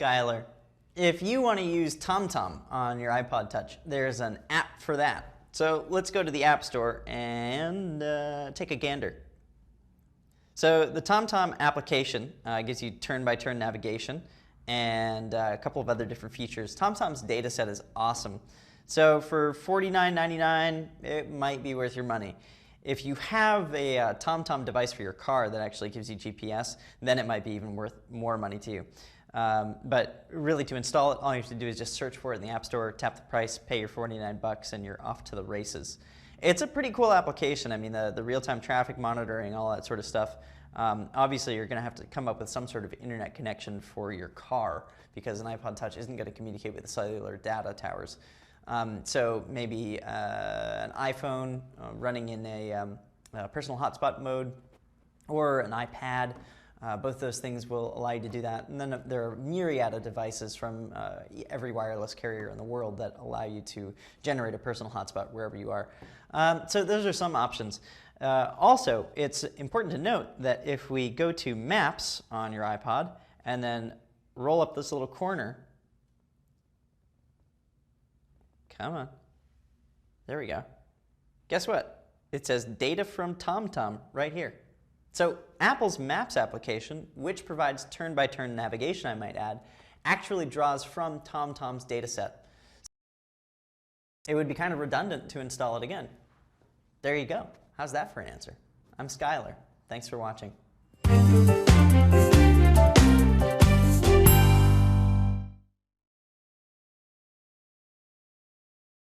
Skylar. If you want to use TomTom on your iPod Touch, there's an app for that. So let's go to the App Store and take a gander. So the TomTom application gives you turn-by-turn navigation and a couple of other different features. TomTom's data set is awesome. So for $49.99, it might be worth your money. If you have a TomTom device for your car that actually gives you GPS, then it might be even worth more money to you. But really, to install it, all you have to do is just search for it in the App Store, tap the price, pay your $49, and you're off to the races. It's a pretty cool application. I mean, the real-time traffic monitoring, all that sort of stuff. Obviously, you're going to have to come up with some sort of internet connection for your car because an iPod Touch isn't going to communicate with the cellular data towers. So maybe an iPhone running in a personal hotspot mode or an iPad. Both those things will allow you to do that. And then there are myriad of devices from every wireless carrier in the world that allow you to generate a personal hotspot wherever you are. So those are some options. Also, it's important to note that if we go to Maps on your iPod and then roll up this little corner, come on, there we go. Guess what? It says Data from TomTom right here. So Apple's Maps application, which provides turn-by-turn navigation, I might add, actually draws from TomTom's data set. It would be kind of redundant to install it again. There you go. How's that for an answer? I'm Skylar. Thanks for watching.